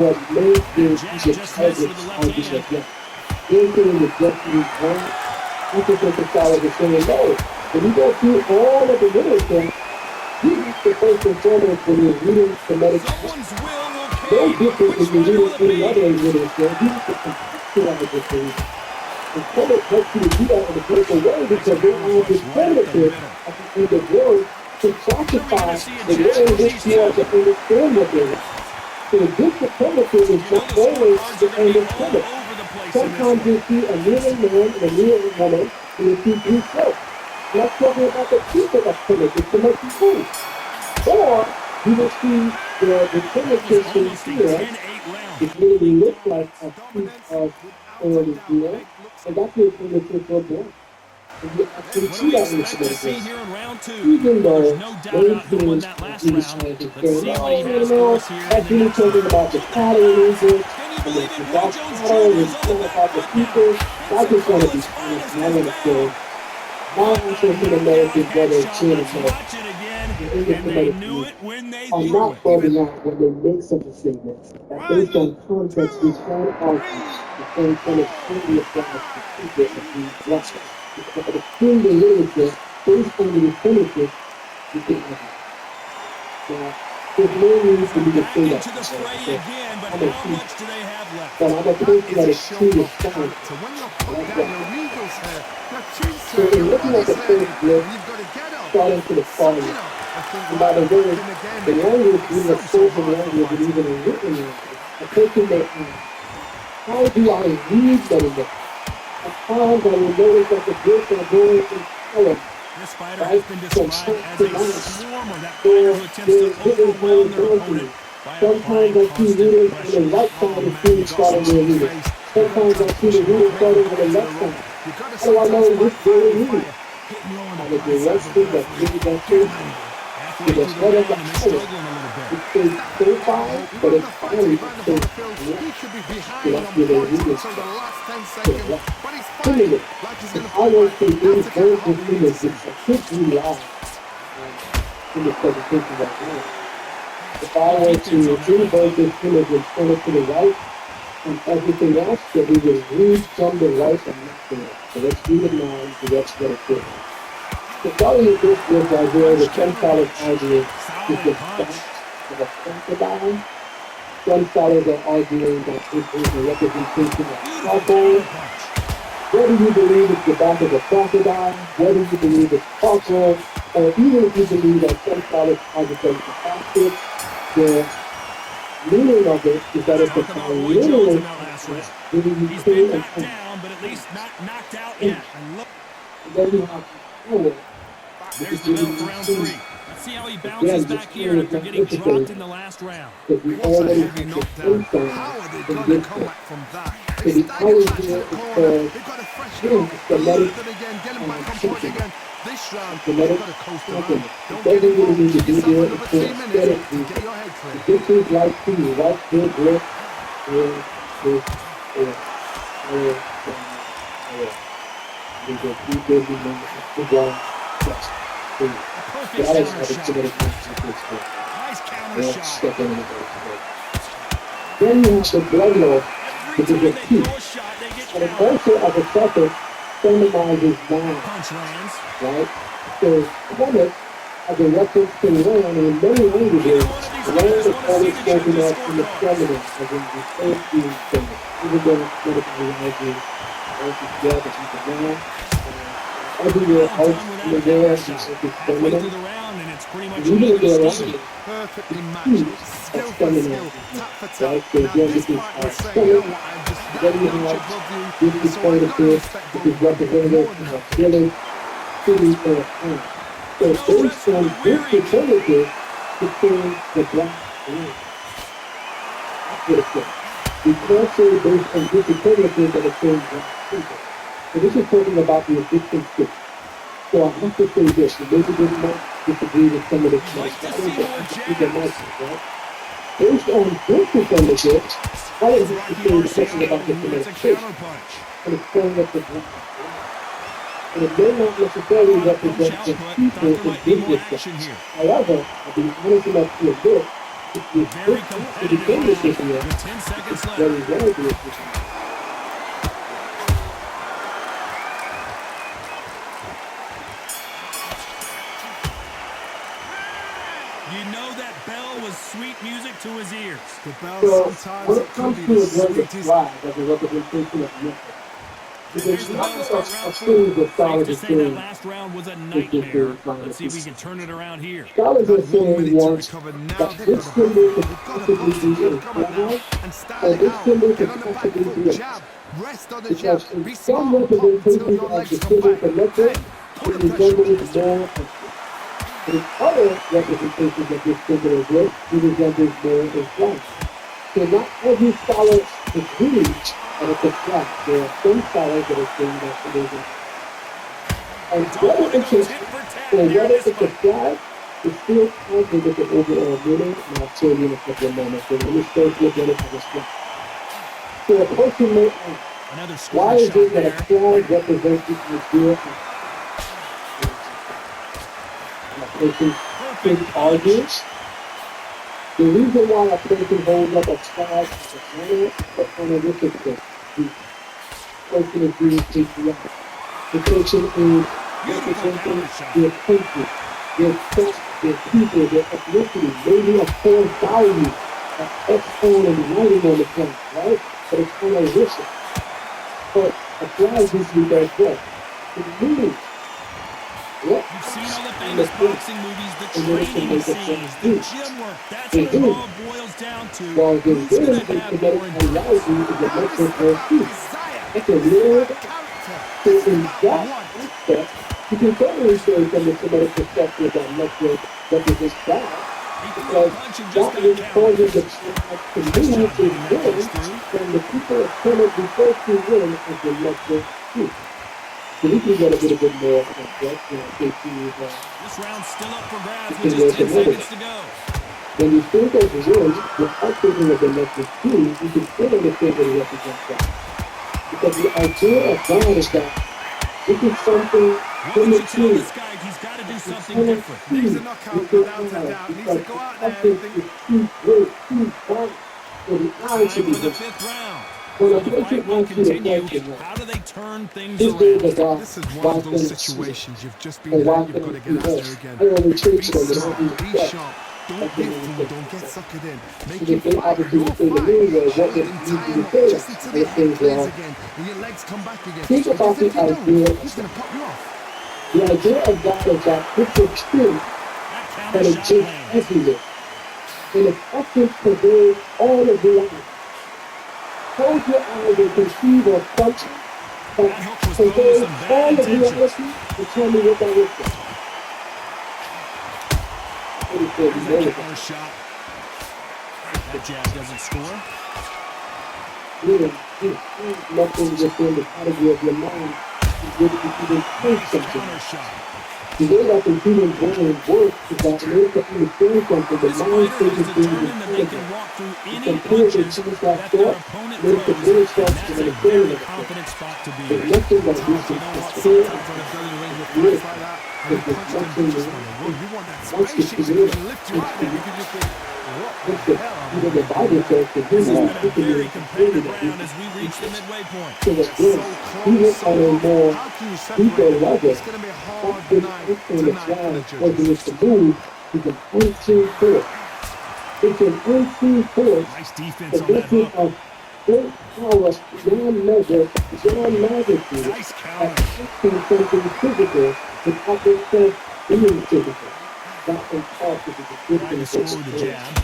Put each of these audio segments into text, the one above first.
what made this target idea again. Anything with Jeffrey Brown, I think that the solid is saying no. When you go through all of the literature, you have to first and foremost when you're reading Semitic no different when you're reading any other literature. You have to contextualize the things. And Kemet helps you to do that in a critical way because they are determinative at the end of words to classify the way in which you are to understand what they are. So the determinative is not always the end of Kemet. Sometimes you see a kneeling man and a kneeling woman and you see three strokes. I'm not talking about the people of Kemet, it's the most important. Or you will see the determinative here, it really looks like a piece of oil here, and that's the determinative of blood. And you actually see that in the Semitic. Even though many things that he was trying to say, oh, that's really talking about the cattle region, and the dark cattle, and it's talking about the people. I just want to be honest, and I want to say, my African American brother and sister in the Semitic community are not bugging out when they make such a statement that based on context, these whole arguments, the same kind of truly applies to people of these blessings. Because the thing the literature, based on the definitive, you can have it. Now, there's no reason for me to say that. I'm a teacher. But I'm a person that is true to science. So in looking at the first list, starting to the following, and by the way, the language, even the spoken language, and even the written language, a person may ask, how do I read that? At times I will notice that the books are going in color. This fighter has been described as a swarmer, that fighter who attempts to overwhelm their opponent. Sometimes I see readers on the right side of the starting their readers. Sometimes I see the reader starting on the left side. How do I know which way to read? By the direction that reads that case. To the head of the color. It says profile, but it's finally it says left. So that's where they read it. Similar. If I were to use those images, it's completely live in the presentation right now. If I were to invert this image and turn it to the right, and everything else, that we will read from the right and not the left. So let's read it now, and that's what it is. The starting with this was idea, the 10 solid idea is the fact of a crocodile. Some scholars are arguing that this is a representation of charcoal. Whether you believe it's the back of a crocodile, whether you believe it's charcoal, or even if you believe that some scholars argue the basket, the meaning of it is that it's a literal process, meaning you kill and kill. But at least not knocked out yet. And then you have power. There's the bell for round 3. Let's see how he bounces back here after getting dropped in the last round. Because we already have the info from this point. So the power here is called genetic thinking. Genetic thinking. It doesn't really need to be there. It's for aesthetic reasons. This is like to you, right here, this, we go through this, we know the one, yes. That is how the genetic thinking is for. We'll step in the Then you have the blood loss, which is a key. And it also, as a second, symbolizes mind, right? So, Kemet, as a reference to land, in many languages, land is always spoken of in the feminine, as in the first being feminine. Even though it's medically language, also together, it's the land. Everywhere else in the world, it's feminine. And even in their language, it's feminine, right? So again, this is our feminine. Then you have this is part of this, which is representative of our village, city, or town. So based on this determinative, between the black and white. That's what it says. We can't say based on this determinative that it's saying black people. So this is talking about the Egyptian state. So I have to say this, and maybe this might disagree with some of the right? Based on this determinative, I would have to say something about the Semitic state. And it's saying that the black. And it may not necessarily represent the people in this discussion. However, I'll be honest enough to admit if you Very if you competitive can this round year, with 10 seconds it's left. very well be efficient. You know that bell was sweet music to his ears. The bell So sometimes when it it can comes be to the a great sweetest. flag as a representation of nothing, And because there's the not bell to a, start a round 4. series of Safe scholars to are say that saying last round was a is this nightmare. series final. Let's see if we can turn it around here. Scholars They've are had 1 saying minute to once recover. Now that they've this got to symbol buffer. could They've got to possibly push. be a Come on now flag, and start and it this out. symbol Get could on the back possibly foot, be a jab. Rest on the jab. because in Be some smart and pop until representations your of the legs come symbol back. connected, Then put it the pressure on, resembles mister. more of in other representations of this symbol of this, it resembles more a flag. So not every scholar agrees that it's a flag. There are some scholars that are saying that it isn't. And Don't whether want to it's go a tit for tat or here in whether this it's a fight. flag, it still counts as an overall winning, and I'll show you in a couple of moments. So let me first look at it as a flag. So a person may ask, Another why scoring is shot it that a there. flag represents the idea of and a person Perfect could punch. argue the reason why a person holds up a flag as a honor or honorific thing, the person is being patriotic. The person is Beautiful representing counter shot. their country, their tribe, their people, their ethnicity, maybe a core value that X on and writing on the flag, right? But it's honorific. But a flag usually does what? It means what You've seen all the on the famous flag boxing movies, the in order to training make a flag scenes, the do. gym work. That's They what it do. all boils down to. While the Who's going game to is have kinetic more endurance? ideology is a Now much this is more about key. desire. That's a This is real about character. so This is in about that want. aspect, you can certainly say from the Semitic perspective that Lecter represents God, He threw a because punch and just that got which countered. causes the flag to Nice move job is getting that punch when through. when the people of Kemet refer to him as the Lecter Q. So we can get a little bit more of that, take you, This round's still up for grabs you with can just go 10 to another. seconds to go. When you think of him without thinking of the Lecter Q, you can still understand that he represents God. Because the idea of God is that this is something What would you tell immaterial. this guy? He's got to do It's something kind of different. Needs key a knockout, with the without a eyes doubt. Needs because to go the out there and essence think. is too great, too bright for the eye to Time be for the visible. 5th round. When So a the person fight will asks you the continue. question, How do they turn things this is around? about This is one why of those things switch, situations you've just been or why hurt. You've got things to get do out this. there again. I only treat Be them and smart. I do Be respect. sharp. That's Don't the get main fooled. thing. Don't get suckered in. So Make the him thing fight obviously your would say to fight. me was, what Hold would him, you tie do him to up say? just until I your would head say, clears well, again and your legs come back again. think Because about the if you don't, idea he's of going God. to pop you off. The idea of God is that it's a truth That counter that shot exists lands. everywhere. And its essence pervades all of reality. Close your eyes and conceive of something that That hook was thrown with pervades some bad all of intentions. reality and tell me what that looks like. I'm pretty sure you There's a know what counter that shot. That jab doesn't score. means. Nothing within the category of your mind is which you even think Nice something. counter shot. The way that the human brain works is that in order to understand something, the This mind fighter has takes things in determined that they can categories. walk through It any compares and punches changes that that their thought opponent in order to throws, finish and up that's an a understanding very of it. confident spot to be There's in. nothing that we Tough, can you know what? compare Sometimes when I'm building a ring and with create. fights like that, and you Because there's punch them, they nothing just want to run. like You want that once the spaceship so they creator can lift you is out there created, because you think, what the just the, hell am I even going the to do Bible now? says to This him, has all been a thinking very is completely competitive that we round as we can reach the create. midway point. So They're again, so close, even so on a rough. more How can you deeper separate them? level, It's going to be a hard something night else on the tonight for the flag judges. causing it to move is an unseen force. It's an unseen force Nice defense on that possessing hook. of great power beyond measure, beyond magnitude, Nice that counter. acting something physical without itself being physical. That in part is the Trying to description score of with a the game. jab.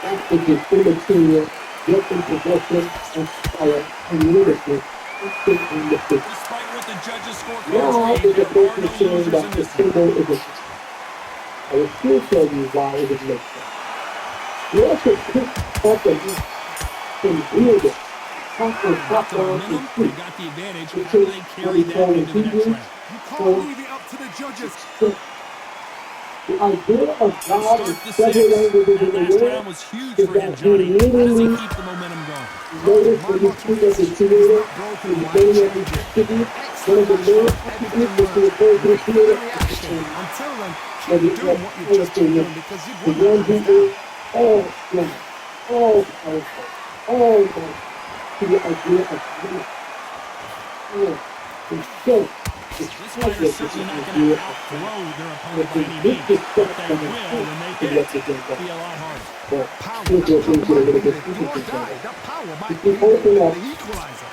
That which is immaterial, yet in possession of power and leadership, acting on the physical. Despite what the judges' scorecards Now read, is a there are person no saying losers that in the this one. symbol is a I will still tell you why it makes sense. You also pick up and can wield it, top and They've got top the down and momentum. shoot. They've got the advantage. It How do takes they what carry we that call in into the next Hebrew round? You can't force leave it up to the judges. strength. The idea of They'll God in start the several 6th. languages That in the last world round was huge is for him, that he Johnny. How does he literally keep the momentum going? Oh, notice my when you motto speak as is, a if it's creator, not broken, in why many of these change it? activities, one Excellent of the last main round. attributes Everything is to worked. refer to the Wait for the creator as the reaction. king, Until then, as keep the doing what you've highest just been one, doing because you've the won that one who hands down. is all strong, all powerful, all might to the idea of grace, power, and strength. This fighter's certainly not going to outthrow their opponent by any means, but they will when they hit it be a lot harder. Power, Here's that what might a little be bit the do or interesting. die. That power might If be you open up the equalizer.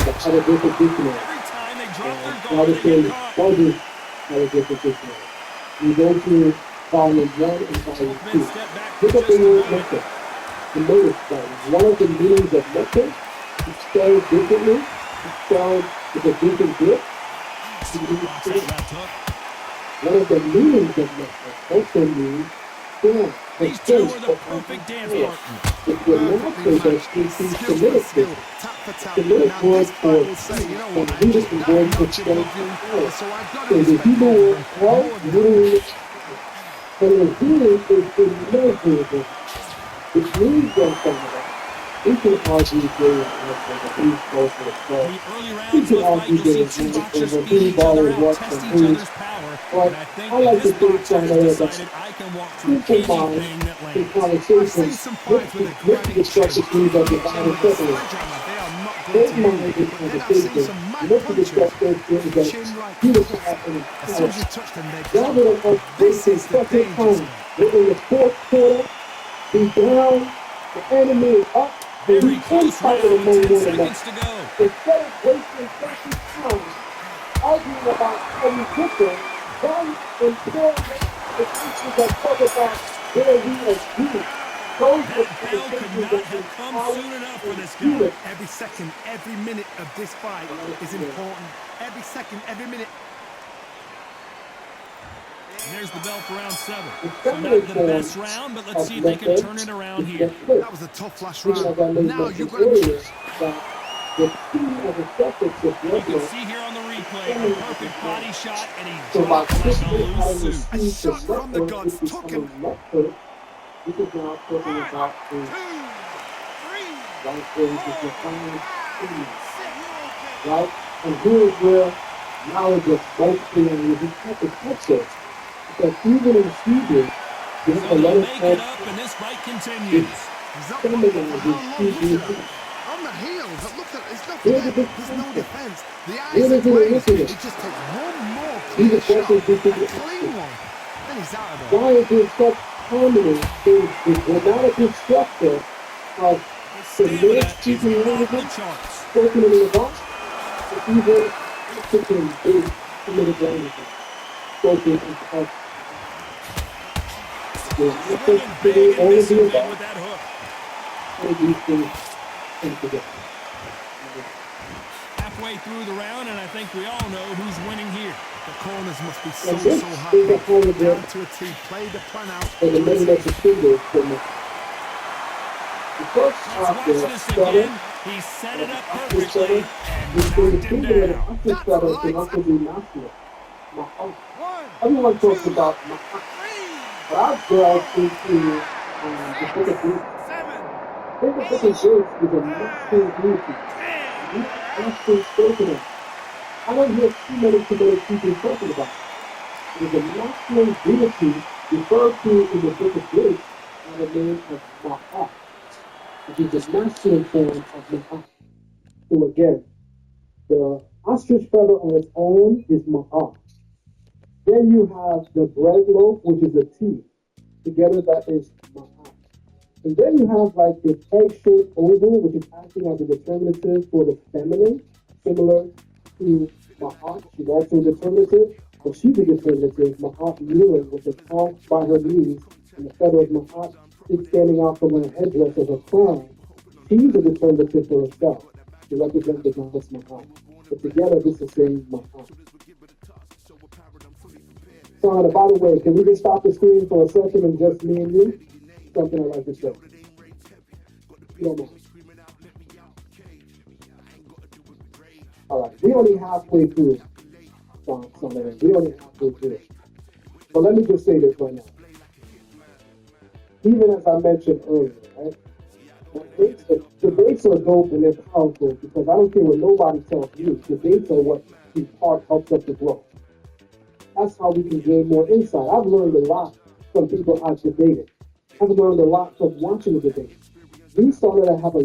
the other different dictionary, Every time they drop their now guard, this they is get caught. Buzzy other different dictionary. You go to volume 1 and volume 2. Both men step back for Look up the just a word moment. method. You notice that one of the meanings of method is spelled differently. It's spelled with a different grip. Blocks that left hook. One of the meanings of method also means form, These two are the perfect dance partners. If you're not Perfectly so matched. that Skill Semitic for skill. thinking, Tap for tap. Semitic Now word this for fight will say, you know what, and Hebrew that word for notch above you, strength. so I've got So to the respect Hebrew both of word them help more than literally, but the healing is immeasurable, which means that somewhere we can argue day and night over who's close to the In ball. the early We rounds can of the fight, argue you'll day see and two night boxers over feel who each other ball out, what test and each who. other's power. But And I think I that like this to think boxer has somewhere that decided I can walk through simple mind anything that in lands. I've conversations seen some look fights with a to granite discuss the chin, things that hitting divide them and with a separate. sledgehammer. They are not going Those to move. minds in But then I've seen conversation some mad look to punches discuss those things with that chin like unify chisels. and As soon as empower. you touch them, they're gone. Rather than us This wasting is the precious dangerous time, part. we're in the fourth quarter, be down, the enemy is up, and Very we close infighting round with among 10 one another. seconds to go. Instead of wasting precious time arguing about how we differ, why instead the issues that talk about where we agree? Those are That bell could conversations not that have come empower soon enough for and this guy. unify. Every second, every minute of this fight is important. Every second, every minute. And there's the bell for round 7. The So not feminine the form best round, but let's of see if they can method turn it around is here. method. That was a tough last Even round. as I made Now you've mention got to... earlier, that the key of the championship You can level see here on the replay a feminine perfect is body method. shot, and he So by dropped like a shifting loose out of the suit. A speed to shot from the method gods is took him. becoming method. This is now talking about the right there, the defined speed, right? And here is where knowledge of multiple languages is helpful. Because even in Hebrew, you have So a they'll lot of make it up, and this fight continues. He's up, but for feminizes how long? Look Hebrew. at that. On the heel, but look at it's not Here's a there. big There's no concept. defense. The Where eyes does are it glazed. originate? It just takes one more These clear are shot. questions we should A be clean asking. one. Then he's out of there. Why is there such harmony in the grammatical structure of His Semitic stamina is speaking off the languages charts. spoken in Levant and even African-based Semitic languages spoken in culture? There's nothing Swinging to big and all of the missing big above. with that hook. All of these things come together. Halfway through the round, and I think we all know who's winning here. The corners must be And this so is happy. a holiday Down to a T. Play the plan out for the to a men T. that distinguish from the first Let's half watch there, this seven, again. He set it up after perfectly seven, and we say the knocked him singular and down. after That's seven can lights also be masculine. Ma'at. One, Everyone talks two, about ma'at, three, but I've delved into the book of Greek. seven, In the book of Greek is a masculine deity. He's often spoken of. I don't hear too many Semitic people talking about it. It is a masculine deity referred to in the book of Greek by the name of Ma'at, which is the masculine form of Ma'at. So again, the ostrich feather on its own is Ma'at. Then you have the bread loaf, which is a T. Together that is Ma'at. And then you have like this egg-shaped oval, which is acting as a determinative for the feminine, similar to Ma'at. She's also a determinative, but she's a determinative. Ma'at kneeling with the tongue by her knees, and the feather of Ma'at is standing out from her headdress as a crown. She's a determinative for herself to represent the goddess Ma'at. But together, this is saying Ma'at. So, by the way, can we just stop the screen for a second and just me and you? Something I like to say. You don't mind. All right, we only halfway through. We only halfway through. But let me just say this right now. Even as I mentioned earlier, right? Debates are dope and they're powerful because I don't care what nobody tells you. Debates are what helps us to grow. That's how we can gain more insight. I've learned a lot from people I've debated. I've learned a lot from watching the debate. We started to have a